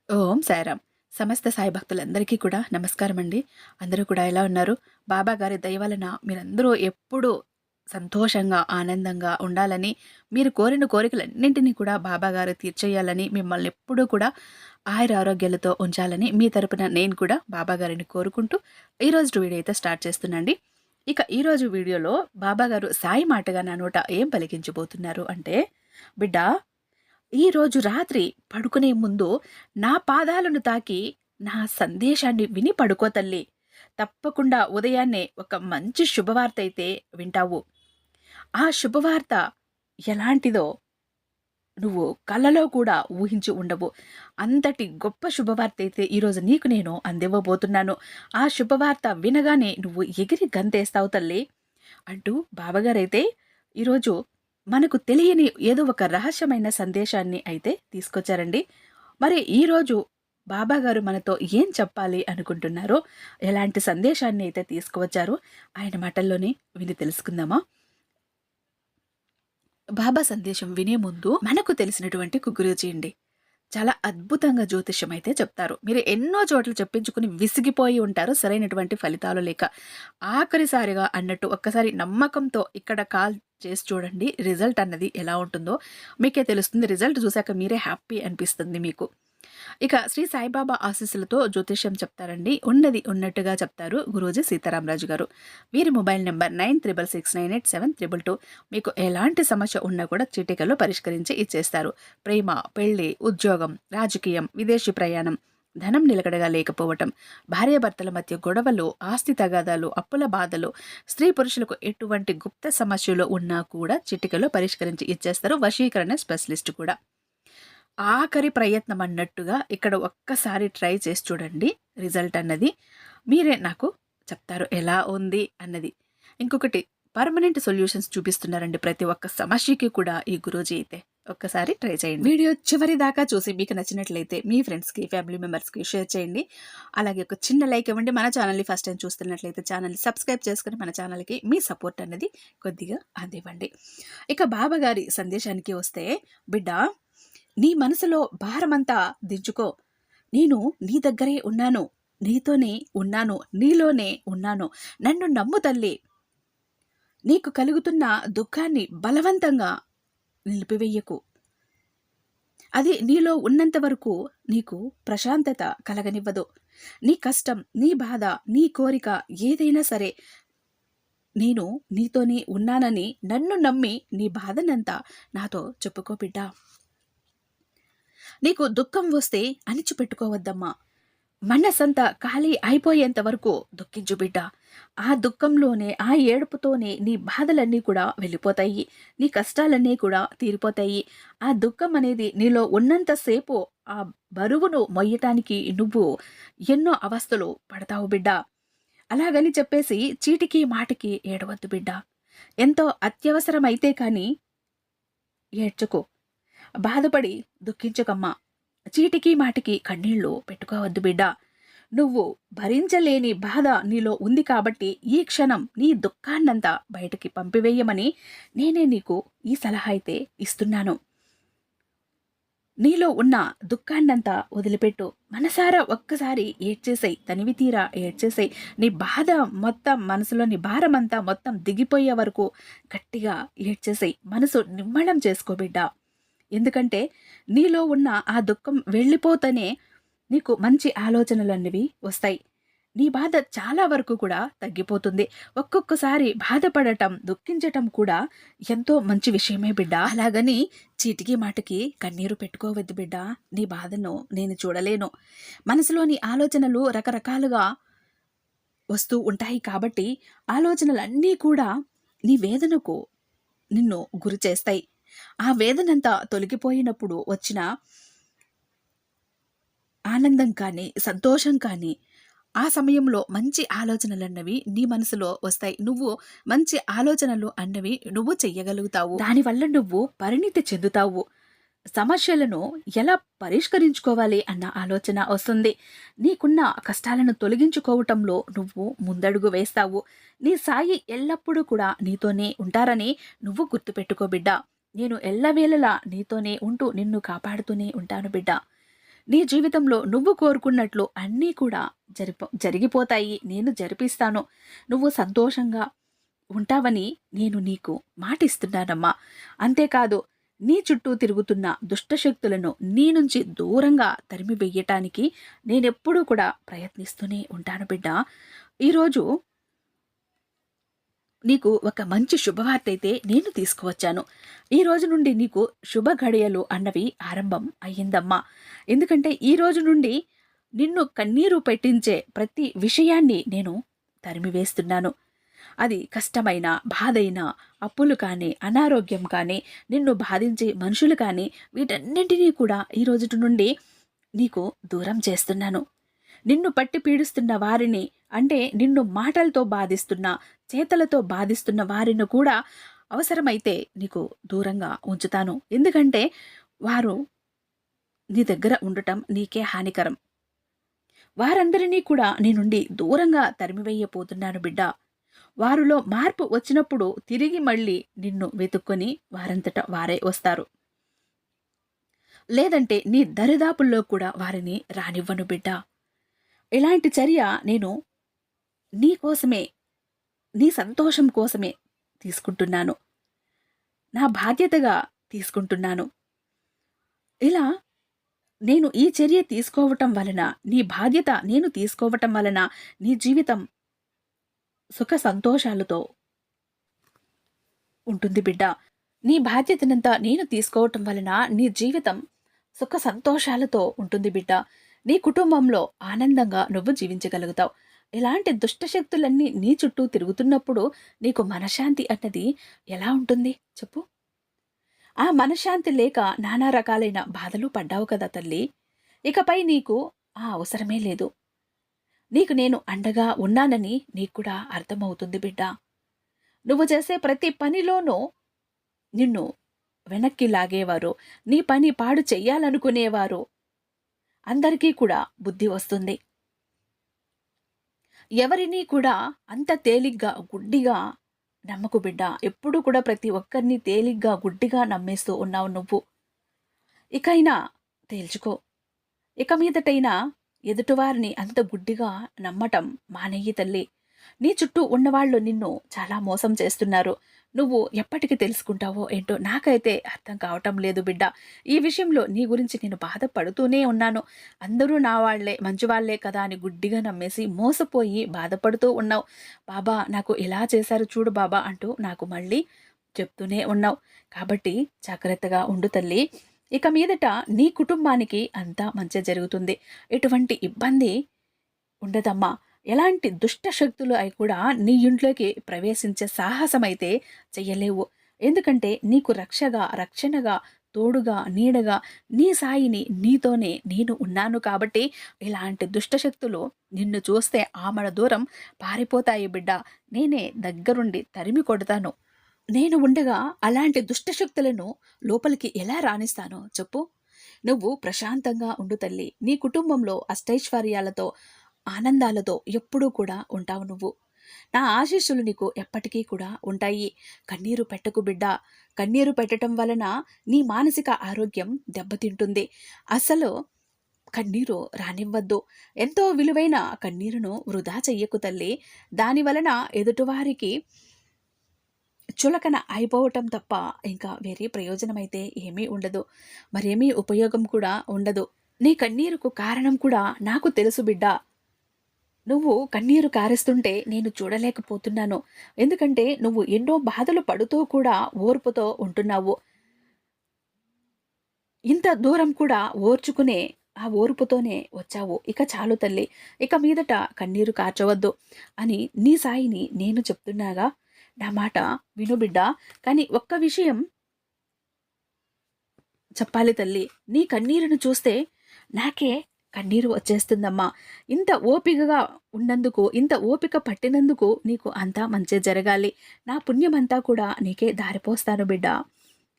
ఓం సాయిరామ్. సమస్త సాయి భక్తులందరికీ కూడా నమస్కారం అండి. అందరూ కూడా ఎలా ఉన్నారు? బాబా గారి దయ వలన మీరందరూ ఎప్పుడూ సంతోషంగా, ఆనందంగా ఉండాలని, మీరు కోరిన కోరికలన్నింటినీ కూడా బాబా గారు తీర్చేయాలని, మిమ్మల్ని ఎప్పుడూ కూడా ఆయురారోగ్యాలతో ఉంచాలని మీ తరపున నేను కూడా బాబా గారిని కోరుకుంటూ ఈరోజు వీడియో అయితే స్టార్ట్ చేస్తున్నాండి. ఇక ఈరోజు వీడియోలో బాబా గారు సాయి మాటగా నా నోట ఏం పలికించబోతున్నారు అంటే, బిడ్డ, ఈరోజు రాత్రి పడుకునే ముందు నా పాదాలను తాకి నా సందేశాన్ని విని పడుకో తల్లి. తప్పకుండా ఉదయాన్నే ఒక మంచి శుభవార్త అయితే వింటావు. ఆ శుభవార్త ఎలాంటిదో నువ్వు కలలో కూడా ఊహించి ఉండవు. అంతటి గొప్ప శుభవార్త అయితే ఈరోజు నీకు నేను అందివ్వబోతున్నాను. ఆ శుభవార్త వినగానే నువ్వు ఎగిరి గంతేస్తావు తల్లి అంటూ బావగారైతే ఈరోజు మనకు తెలియని ఏదో ఒక రహస్యమైన సందేశాన్ని అయితే తీసుకొచ్చారండి. మరి ఈరోజు బాబాగారు మనతో ఏం చెప్పాలి అనుకుంటున్నారో, ఎలాంటి సందేశాన్ని అయితే తీసుకువచ్చారో ఆయన మాటల్లోనే విని తెలుసుకుందామా? బాబా సందేశం వినే ముందు మనకు తెలిసినటువంటి గురూజీ అండి. చాలా అద్భుతంగా జ్యోతిష్యం అయితే చెప్తారు. మీరు ఎన్నో చోట్ల చెప్పించుకుని విసిగిపోయి ఉంటారు సరైనటువంటి ఫలితాలు లేక. ఆఖరిసారిగా అన్నట్టు ఒక్కసారి నమ్మకంతో ఇక్కడ కాల్ చేసి చూడండి. రిజల్ట్ అన్నది ఎలా ఉంటుందో మీకే తెలుస్తుంది. రిజల్ట్ చూశాక మీరే హ్యాపీ అనిపిస్తుంది మీకు. ఇక శ్రీ సాయిబాబా ఆశీస్సులతో జ్యోతిష్యం చెప్తారండి. ఉన్నది ఉన్నట్టుగా చెప్తారు గురూజీ సీతారామరాజు గారు. వీరి మొబైల్ నెంబర్ 9666987222. మీకు ఎలాంటి సమస్య ఉన్నా కూడా చిటికలో పరిష్కరించి ఇచ్చేస్తారు. ప్రేమ, పెళ్లి, ఉద్యోగం, రాజకీయం, విదేశీ ప్రయాణం, ధనం నిలకడగా లేకపోవటం, భార్యాభర్తల మధ్య గొడవలు, ఆస్తి తగాదాలు, అప్పుల బాధలు, స్త్రీ పురుషులకు ఎటువంటి గుప్త సమస్యలు ఉన్నా కూడా చిటికలో పరిష్కరించి ఇచ్చేస్తారు. వశీకరణ స్పెషలిస్ట్ కూడా. ఆఖరి ప్రయత్నం అన్నట్టుగా ఇక్కడ ఒక్కసారి ట్రై చేసి చూడండి. రిజల్ట్ అన్నది మీరే నాకు చెప్తారు ఎలా ఉంది అన్నది. ఇంకొకటి, పర్మనెంట్ సొల్యూషన్స్ చూపిస్తున్నారండి ప్రతి ఒక్క సమస్యకి కూడా ఈ గురూజీ అయితే. ఒక్కసారి ట్రై చేయండి. వీడియో చివరి దాకా చూసి మీకు నచ్చినట్లయితే మీ ఫ్రెండ్స్కి, ఫ్యామిలీ మెంబర్స్కి షేర్ చేయండి. అలాగే ఒక చిన్న లైక్ ఇవ్వండి. మన ఛానల్ని ఫస్ట్ టైం చూస్తున్నట్లయితే ఛానల్ని సబ్స్క్రైబ్ చేసుకుని మన ఛానల్కి మీ సపోర్ట్ అనేది కొద్దిగా అందివ్వండి. ఇక బాబా గారి సందేశానికి వస్తే, బిడ్డ, నీ మనసులో భారమంతా దించుకో. నేను నీ దగ్గరే ఉన్నాను, నీతోనే ఉన్నాను, నీలోనే ఉన్నాను. నన్ను నమ్ము తల్లి. నీకు కలుగుతున్న దుఃఖాన్ని బలవంతంగా నిలిపివెయ్యకు. అది నీలో ఉన్నంత వరకు నీకు ప్రశాంతత కలగనివ్వదు. నీ కష్టం, నీ బాధ, నీ కోరిక ఏదైనా సరే, నేను నీతోనే ఉన్నానని నన్ను నమ్మి నీ బాధనంతా నాతో చెప్పుకో బిడ్డా. నీకు దుఃఖం వస్తే అణిచిపెట్టుకోవద్దమ్మా. మనసంతా ఖాళీ అయిపోయేంత వరకు దుఃఖించు బిడ్డ. ఆ దుఃఖంలోనే, ఆ ఏడుపుతోనే నీ బాధలన్నీ కూడా వెళ్ళిపోతాయి. నీ కష్టాలన్నీ కూడా తీరిపోతాయి. ఆ దుఃఖం అనేది నీలో ఉన్నంతసేపు ఆ బరువును మొయ్యటానికి నువ్వు ఎన్నో అవస్థలు పడతావు బిడ్డ. అలాగని చెప్పేసి చీటికి మాటికి ఏడవద్దు బిడ్డ. ఎంతో అత్యవసరమైతే కానీ ఏడ్చుకో. బాధపడి దుఃఖించకమ్మా. చీటికి మాటికి కన్నీళ్లు పెట్టుకోవద్దు బిడ్డ. నువ్వు భరించలేని బాధ నీలో ఉంది కాబట్టి ఈ క్షణం నీ దుఃఖాన్నంతా బయటికి పంపివేయమని నేనే నీకు ఈ సలహా అయితే ఇస్తున్నాను. నీలో ఉన్న దుఃఖాన్నంతా వదిలిపెట్టు. మనసారా ఒక్కసారి ఏడ్చేసాయి, తనివి తీరా ఏడ్చేసాయి. నీ బాధ మొత్తం, మనసులోని భారమంతా మొత్తం దిగిపోయే వరకు గట్టిగా ఏడ్చేసాయి. మనసు నిమ్మళం చేసుకో బిడ్డ. ఎందుకంటే నీలో ఉన్న ఆ దుఃఖం వెళ్ళిపోతేనే నీకు మంచి ఆలోచనలు అన్నవి వస్తాయి. నీ బాధ చాలా వరకు కూడా తగ్గిపోతుంది. ఒక్కొక్కసారి బాధపడటం, దుఃఖించటం కూడా ఎంతో మంచి విషయమే బిడ్డ. అలాగని చీటికి మాటికి కన్నీరు పెట్టుకోవద్దు బిడ్డ. నీ బాధను నేను చూడలేను. మనసులోని ఆలోచనలు రకరకాలుగా వస్తూ ఉంటాయి కాబట్టి ఆలోచనలన్నీ కూడా నీ వేదనకు నిన్ను గురి చేస్తాయి. ఆ వేదనంతా తొలగిపోయినప్పుడు వచ్చిన ఆనందం కానీ, సంతోషం కానీ, ఆ సమయంలో మంచి ఆలోచనలన్నవి నీ మనసులో వస్తాయి. నువ్వు మంచి ఆలోచనలు అన్నవి నువ్వు చెయ్యగలుగుతావు. దానివల్ల నువ్వు పరిణితి చెందుతావు. సమస్యలను ఎలా పరిష్కరించుకోవాలి అన్న ఆలోచన వస్తుంది. నీకున్న కష్టాలను తొలగించుకోవటంలో నువ్వు ముందడుగు వేస్తావు. నీ సాయి ఎల్లప్పుడూ కూడా నీతోనే ఉంటారని నువ్వు గుర్తుపెట్టుకో బిడ్డ. నేను ఎల్లవేళలా నీతోనే ఉంటూ నిన్ను కాపాడుతూనే ఉంటాను బిడ్డ. నీ జీవితంలో నువ్వు కోరుకున్నట్లు అన్నీ కూడా జరిగిపోతాయి. నేను జరిపిస్తాను. నువ్వు సంతోషంగా ఉంటావని నేను నీకు మాటిస్తున్నానమ్మా. అంతేకాదు, నీ చుట్టూ తిరుగుతున్న దుష్టశక్తులను నీ నుంచి దూరంగా తరిమివెయ్యటానికి నేనెప్పుడూ కూడా ప్రయత్నిస్తూనే ఉంటాను బిడ్డ. ఈరోజు నీకు ఒక మంచి శుభవార్త అయితే నేను తీసుకువచ్చాను. ఈ రోజు నుండి నీకు శుభ గడియలు అన్నవి ఆరంభం అయ్యిందమ్మా. ఎందుకంటే ఈ రోజు నుండి నిన్ను కన్నీరు పెట్టించే ప్రతి విషయాన్ని నేను తరిమివేస్తున్నాను. అది కష్టమైన, బాధైన, అప్పులు కానీ, అనారోగ్యం కానీ, నిన్ను బాధించే మనుషులు కానీ, వీటన్నింటినీ కూడా ఈ రోజు నుండి నీకు దూరం చేస్తున్నాను. నిన్ను పట్టి పీడిస్తున్న వారిని, అంటే నిన్ను మాటలతో బాధిస్తున్న, చేతలతో బాధిస్తున్న వారిని కూడా అవసరమైతే నీకు దూరంగా ఉంచుతాను. ఎందుకంటే వారు నీ దగ్గర ఉండటం నీకే హానికరం. వారందరినీ కూడా నీ నుండి దూరంగా తరిమివేయపోతున్నాను బిడ్డ. వారిలో మార్పు వచ్చినప్పుడు తిరిగి మళ్ళీ నిన్ను వెతుక్కొని వారంతట వారే వస్తారు. లేదంటే నీ దరిదాపుల్లో కూడా వారిని రానివ్వను బిడ్డ. ఇలాంటి చర్య నేను నీ కోసమే, నీ సంతోషం కోసమే తీసుకుంటున్నాను. నా బాధ్యతగా తీసుకుంటున్నాను. ఇలా నేను ఈ చర్య తీసుకోవటం వలన, నీ బాధ్యత నేను తీసుకోవటం వలన నీ జీవితం సుఖ సంతోషాలతో ఉంటుంది బిడ్డ. నీ బాధ్యతనంతా నేను తీసుకోవటం వలన నీ జీవితం సుఖ సంతోషాలతో ఉంటుంది బిడ్డ. నీ కుటుంబంలో ఆనందంగా నువ్వు జీవించగలుగుతావు. ఇలాంటి దుష్టశక్తులన్నీ నీ చుట్టూ తిరుగుతున్నప్పుడు నీకు మనశ్శాంతి అన్నది ఎలా ఉంటుంది చెప్పు? ఆ మనశ్శాంతి లేక నానా రకాలైన బాధలు పడ్డావు కదా తల్లి. ఇకపై నీకు ఆ అవసరమే లేదు. నీకు నేను అండగా ఉన్నానని నీకు కూడా అర్థమవుతుంది బిడ్డ. నువ్వు చేసే ప్రతి పనిలోనూ నిన్ను వెనక్కి లాగేవారు, నీ పని పాడు చెయ్యాలనుకునేవారు అందరికీ కూడా బుద్ధి వస్తుంది. ఎవరినీ కూడా అంత తేలిగ్గా గుడ్డిగా నమ్మకు బిడ్డ. ఎప్పుడు కూడా ప్రతి ఒక్కరిని తేలిగ్గా గుడ్డిగా నమ్మేస్తూ ఉన్నావు నువ్వు. ఇకైనా తేల్చుకో. ఇక మీదటైనా ఎదుటివారిని అంత గుడ్డిగా నమ్మటం మానేయి తల్లి. నీ చుట్టూ ఉన్నవాళ్ళు నిన్ను చాలా మోసం చేస్తున్నారు. నువ్వు ఎప్పటికి తెలుసుకుంటావో ఏంటో నాకైతే అర్థం కావటం లేదు బిడ్డ. ఈ విషయంలో నీ గురించి నేను బాధపడుతూనే ఉన్నాను. అందరూ నా వాళ్లే, మంచివాళ్లే కదా అని గుడ్డిగా నమ్మేసి మోసపోయి బాధపడుతూ ఉన్నావు. బాబా నాకు ఇలా చేశారు చూడు బాబా అంటూ నాకు మళ్ళీ చెప్తూనే ఉన్నావు. కాబట్టి జాగ్రత్తగా ఉండు తల్లి. ఇక మీదట నీ కుటుంబానికి అంతా మంచి జరుగుతుంది. ఎటువంటి ఇబ్బంది ఉండదమ్మా. ఎలాంటి దుష్ట శక్తులు అయి కూడా నీ ఇంట్లోకి ప్రవేశించే సాహసమైతే చెయ్యలేవు. ఎందుకంటే నీకు రక్షణగా, తోడుగా, నీడగా నీ సాయిని నీతోనే నేను ఉన్నాను కాబట్టి ఇలాంటి దుష్టశక్తులు నిన్ను చూస్తే ఆమడ దూరం పారిపోతాయి బిడ్డ. నేనే దగ్గరుండి తరిమి కొడతాను. నేను ఉండగా అలాంటి దుష్టశక్తులను లోపలికి ఎలా రాణిస్తానో చెప్పు? నువ్వు ప్రశాంతంగా ఉండు తల్లి. నీ కుటుంబంలో అష్టైశ్వర్యాలతో, ఆనందాలతో ఎప్పుడూ కూడా ఉంటావు నువ్వు. నా ఆశీస్సులు నీకు ఎప్పటికీ కూడా ఉంటాయి. కన్నీరు పెట్టకు బిడ్డ. కన్నీరు పెట్టడం వలన నీ మానసిక ఆరోగ్యం దెబ్బతింటుంది. అసలు కన్నీరు రానివ్వద్దు. ఎంతో విలువైన కన్నీరును వృధా చెయ్యకు తల్లి. దాని వలన ఎదుటివారికి చులకన అయిపోవటం తప్ప ఇంకా వేరే ప్రయోజనమైతే ఏమీ ఉండదు. మరేమీ ఉపయోగం కూడా ఉండదు. నీ కన్నీరుకు కారణం కూడా నాకు తెలుసు బిడ్డ. నువ్వు కన్నీరు కారుస్తుంటే నేను చూడలేకపోతున్నాను. ఎందుకంటే నువ్వు ఎన్నో బాధలు పడుతూ కూడా ఓర్పుతో ఉంటున్నావు. ఇంత దూరం కూడా ఓర్చుకునే ఆ ఓర్పుతోనే వచ్చావు. ఇక చాలు తల్లి. ఇక మీదట కన్నీరు కార్చవద్దు అని నీ సాయిని నేను చెప్తున్నాగా. నా మాట విను బిడ్డ. కానీ ఒక్క విషయం చెప్పాలి తల్లి. నీ కన్నీరును చూస్తే నాకే కన్నీరు వచ్చేస్తుందమ్మా. ఇంత ఓపికగా ఉన్నందుకు, ఇంత ఓపిక పట్టినందుకు నీకు అంతా మంచి జరగాలి. నా పుణ్యమంతా కూడా నీకే దారిపోస్తాను బిడ్డ.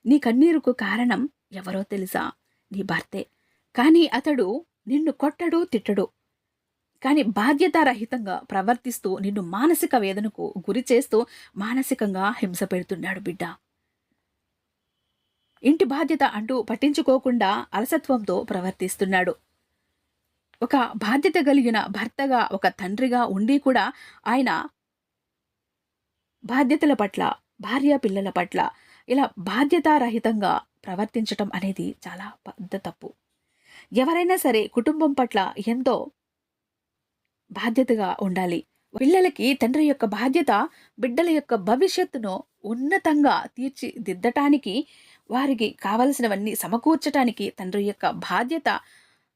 నీ కన్నీరుకు కారణం ఎవరో తెలుసా? నీ భర్తే. కానీ అతడు నిన్ను కొట్టడు, తిట్టడు. కానీ బాధ్యతారహితంగా ప్రవర్తిస్తూ నిన్ను మానసిక వేదనకు గురి చేస్తూ మానసికంగా హింస పెడుతున్నాడు బిడ్డ. ఇంటి బాధ్యత అంటూ పట్టించుకోకుండా అలసత్వంతో ప్రవర్తిస్తున్నాడు. ఒక బాధ్యత కలిగిన భర్తగా, ఒక తండ్రిగా ఉండి కూడా ఆయన బాధ్యతల పట్ల, భార్య పిల్లల పట్ల ఇలా బాధ్యతారహితంగా ప్రవర్తించటం అనేది చాలా పెద్ద తప్పు. ఎవరైనా సరే కుటుంబం పట్ల ఎంతో బాధ్యతగా ఉండాలి. పిల్లలకి తండ్రి యొక్క బాధ్యత బిడ్డల యొక్క భవిష్యత్తును ఉన్నతంగా తీర్చిదిద్దటానికి, వారికి కావలసినవన్నీ సమకూర్చటానికి తండ్రి యొక్క బాధ్యత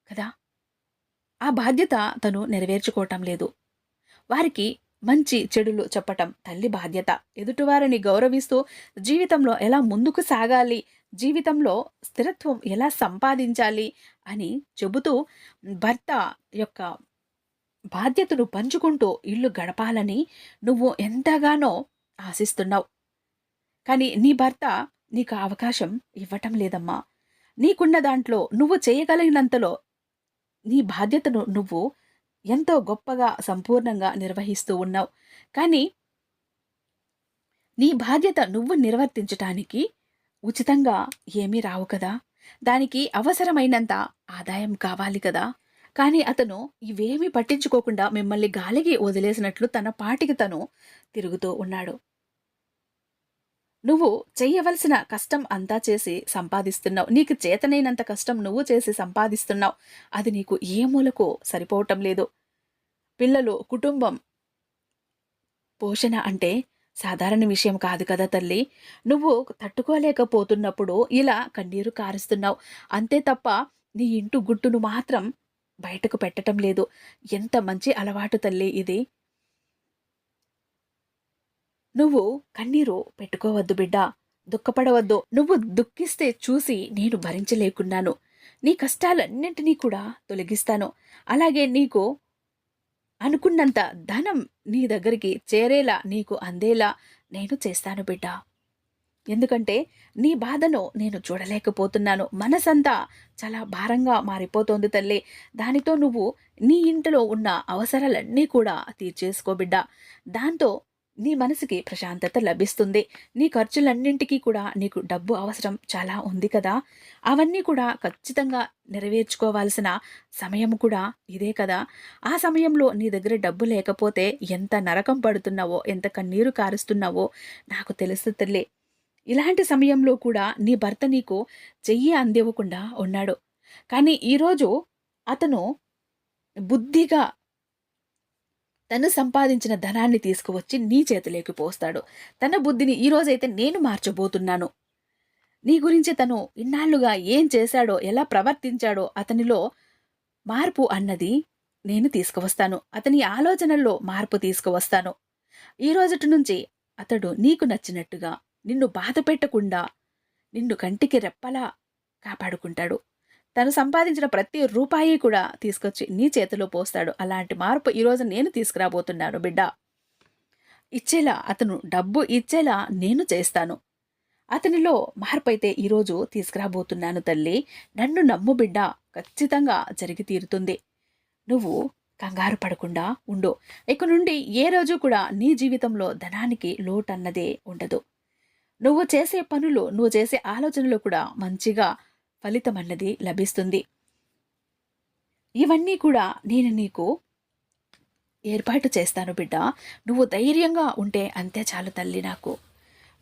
కదా! ఆ బాధ్యత తను నెరవేర్చుకోవటం లేదు. వారికి మంచి చెడులు చెప్పటం తల్లి బాధ్యత. ఎదుటివారిని గౌరవిస్తూ జీవితంలో ఎలా ముందుకు సాగాలి, జీవితంలో స్థిరత్వం ఎలా సంపాదించాలి అని చెబుతూ భర్త యొక్క బాధ్యతను పంచుకుంటూ ఇల్లు గడపాలని నువ్వు ఎంతగానో ఆశిస్తున్నావు. కానీ నీ భర్త నీకు ఆ అవకాశం ఇవ్వటం లేదమ్మా. నీకున్న దాంట్లో నువ్వు చేయగలిగినంతలో నీ బాధ్యతను నువ్వు ఎంతో గొప్పగా సంపూర్ణంగా నిర్వహిస్తూ ఉన్నావు. కానీ నీ బాధ్యత నువ్వు నిర్వర్తించటానికి ఉచితంగా ఏమీ రావు కదా! దానికి అవసరమైనంత ఆదాయం కావాలి కదా! కానీ అతను ఇవేమీ పట్టించుకోకుండా మిమ్మల్ని గాలికి వదిలేసినట్లు తన పాటికి తను తిరుగుతూ ఉన్నాడు. నువ్వు చెయ్యవలసిన కష్టం అంతా చేసి సంపాదిస్తున్నావు. నీకు చేతనైనంత కష్టం నువ్వు చేసి సంపాదిస్తున్నావు. అది నీకు ఏ మూలకు సరిపోవటం లేదు. పిల్లలు, కుటుంబం పోషణ అంటే సాధారణ విషయం కాదు కదా తల్లి. నువ్వు తట్టుకోలేకపోతున్నప్పుడు ఇలా కన్నీరు కారుస్తున్నావు. అంతే తప్ప నీ ఇంటి గుట్టును మాత్రం బయటకు పెట్టటం లేదు. ఎంత మంచి అలవాటు తల్లి ఇది. నువ్వు కన్నీరు పెట్టుకోవద్దు బిడ్డా. దుఃఖపడవద్దు. నువ్వు దుఃఖిస్తే చూసి నేను భరించలేకున్నాను. నీ కష్టాలన్నింటినీ కూడా తొలగిస్తాను. అలాగే నీకు అనుకున్నంత ధనం నీ దగ్గరికి చేరేలా, నీకు అందేలా నేను చేస్తాను బిడ్డా. ఎందుకంటే నీ బాధను నేను చూడలేకపోతున్నాను. మనసంతా చాలా భారంగా మారిపోతోంది తల్లి. దానితో నువ్వు నీ ఇంటిలో ఉన్న అవసరాలన్నీ కూడా తీర్చేసుకో బిడ్డా. దాంతో నీ మనసుకి ప్రశాంతత లభిస్తుంది. నీ ఖర్చులన్నింటికీ కూడా నీకు డబ్బు అవసరం చాలా ఉంది కదా! అవన్నీ కూడా ఖచ్చితంగా నెరవేర్చుకోవాల్సిన సమయం కూడా ఇదే కదా! ఆ సమయంలో నీ దగ్గర డబ్బు లేకపోతే ఎంత నరకం పడుతున్నావో, ఎంత కన్నీరు కారుస్తున్నావో నాకు తెలుసు తల్లి. ఇలాంటి సమయంలో కూడా నీ భర్త నీకు చెయ్యి అందివ్వకుండా ఉన్నాడు. కానీ ఈరోజు అతను బుద్ధిగా తను సంపాదించిన ధనాన్ని తీసుకువచ్చి నీ చేతిలోకి పోస్తాడు. తన బుద్ధిని ఈరోజైతే నేను మార్చబోతున్నాను. నీ గురించి తను ఇన్నాళ్లుగా ఏం చేశాడో, ఎలా ప్రవర్తించాడో అతనిలో మార్పు అన్నది నేను తీసుకువస్తాను. అతని ఆలోచనల్లో మార్పు తీసుకువస్తాను. ఈ రోజుటి నుంచి అతడు నీకు నచ్చినట్టుగా, నిన్ను బాధ పెట్టకుండా, నిన్ను కంటికి రెప్పలా కాపాడుకుంటాడు. తను సంపాదించిన ప్రతి రూపాయి కూడా తీసుకొచ్చి నీ చేతిలో పోస్తాడు. అలాంటి మార్పు ఈరోజు నేను తీసుకురాబోతున్నాను బిడ్డ. ఇచ్చేలా, అతను డబ్బు ఇచ్చేలా నేను చేస్తాను. అతనిలో మార్పు అయితే ఈరోజు తీసుకురాబోతున్నాను తల్లి. నన్ను నమ్ము బిడ్డ, ఖచ్చితంగా జరిగి తీరుతుంది. నువ్వు కంగారు పడకుండా ఉండు. ఇక నుండి ఏ రోజు కూడా నీ జీవితంలో ధనానికి లోటన్నదే ఉండదు. నువ్వు చేసే పనులు, నువ్వు చేసే ఆలోచనలు కూడా మంచిగా ఫలితం అన్నది లభిస్తుంది. ఇవన్నీ కూడా నేను నీకు ఏర్పాటు చేస్తాను బిడ్డ. నువ్వు ధైర్యంగా ఉంటే అంతే చాలు తల్లి నాకు.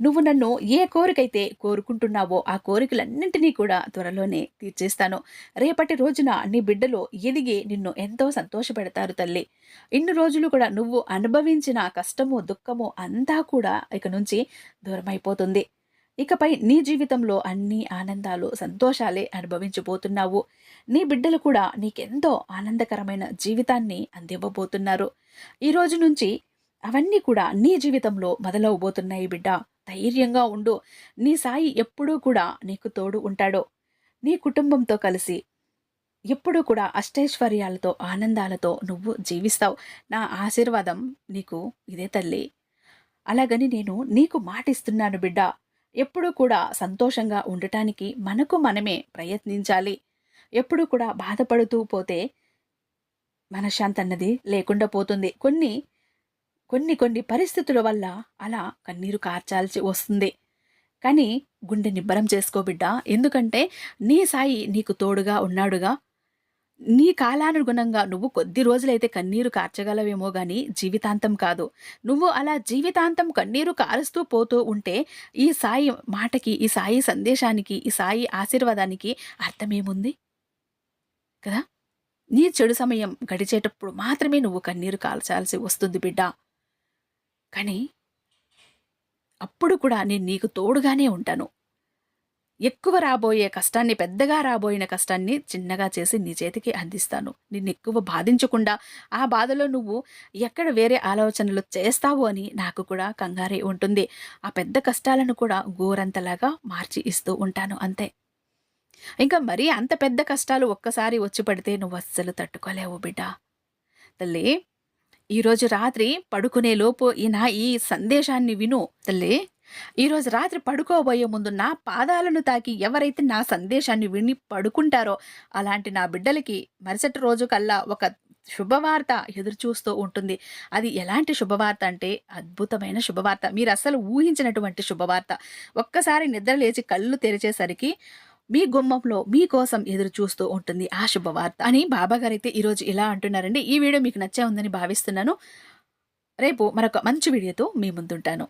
నువ్వు నన్ను ఏ కోరికైతే కోరుకుంటున్నావో ఆ కోరికలన్నింటినీ కూడా త్వరలోనే తీర్చేస్తాను. రేపటి రోజున నీ బిడ్డలు ఎదిగి నిన్ను ఎంతో సంతోషపెడతారు తల్లి. ఇన్ని రోజులు కూడా నువ్వు అనుభవించిన కష్టము, దుఃఖము అంతా కూడా ఇక నుంచి దూరమైపోతుంది. ఇకపై నీ జీవితంలో అన్ని ఆనందాలు, సంతోషాలే అనుభవించబోతున్నావు. నీ బిడ్డలు కూడా నీకెంతో ఆనందకరమైన జీవితాన్ని అందివ్వబోతున్నారు. ఈ రోజు నుంచి అవన్నీ కూడా నీ జీవితంలో మొదలవబోతున్నాయి బిడ్డ. ధైర్యంగా ఉండు. నీ సాయి ఎప్పుడూ కూడా నీకు తోడు ఉంటాడు. నీ కుటుంబంతో కలిసి ఎప్పుడూ కూడా అష్టైశ్వర్యాలతో, ఆనందాలతో నువ్వు జీవిస్తావు. నా ఆశీర్వాదం నీకు ఇదే తల్లి. అలాగని నేను నీకు మాటిస్తున్నాను బిడ్డ. ఎప్పుడూ కూడా సంతోషంగా ఉండటానికి మనకు మనమే ప్రయత్నించాలి. ఎప్పుడూ కూడా బాధపడుతూ పోతే మనశ్శాంతి అన్నది లేకుండా పోతుంది. కొన్ని పరిస్థితుల వల్ల అలా కన్నీరు కార్చాల్సి వస్తుంది. కానీ గుండె నిబ్బరం చేసుకో బిడ్డ. ఎందుకంటే నీ సాయి నీకు తోడుగా ఉన్నాడుగా. నీ కాలానుగుణంగా నువ్వు కొద్ది రోజులైతే కన్నీరు కార్చగలవేమో గాని జీవితాంతం కాదు. నువ్వు అలా జీవితాంతం కన్నీరు కారుస్తూ పోతూ ఉంటే ఈ సాయి మాటకి, ఈ సాయి సందేశానికి, ఈ సాయి ఆశీర్వాదానికి అర్థమేముంది కదా! నీ చెడు సమయం గడిచేటప్పుడు మాత్రమే నువ్వు కన్నీరు కాల్చాల్సి వస్తుంది బిడ్డా. కానీ అప్పుడు కూడా నేను నీకు తోడుగానే ఉంటాను. ఎక్కువ రాబోయే కష్టాన్ని, పెద్దగా రాబోయిన కష్టాన్ని చిన్నగా చేసి నీ చేతికి అందిస్తాను. నిన్నెక్కువ బాధించకుండా, ఆ బాధలో నువ్వు ఎక్కడ వేరే ఆలోచనలు చేస్తావు అని నాకు కూడా కంగారే ఉంటుంది. ఆ పెద్ద కష్టాలను కూడా గోరంతలాగా మార్చి ఇస్తూ ఉంటాను అంతే. ఇంకా మరీ అంత పెద్ద కష్టాలు ఒక్కసారి వచ్చి పడితే నువ్వస్సలు తట్టుకోలేవు బిడ్డా. తల్లీ, ఈరోజు రాత్రి పడుకునేలోపు ఈ సందేశాన్ని విను తల్లీ. ఈరోజు రాత్రి పడుకోబోయే ముందు నా పాదాలను తాకి ఎవరైతే నా సందేశాన్ని విని పడుకుంటారో అలాంటి నా బిడ్డలకి మరుసటి రోజు కల్లా ఒక శుభవార్త ఎదురుచూస్తూ ఉంటుంది. అది ఎలాంటి శుభవార్త అంటే అద్భుతమైన శుభవార్త. మీరస్సలు ఊహించినటువంటి శుభవార్త. ఒక్కసారి నిద్ర లేచి కళ్ళు తెరిచేసరికి మీ గుమ్మంలో మీకోసం ఎదురు చూస్తూ ఉంటుంది ఆ శుభవార్త అని బాబాగారైతే ఈరోజు ఇలా అంటున్నారండి. ఈ వీడియో మీకు నచ్చే ఉందని భావిస్తున్నాను. రేపు మరొక మంచి వీడియోతో మీ ముందుంటాను.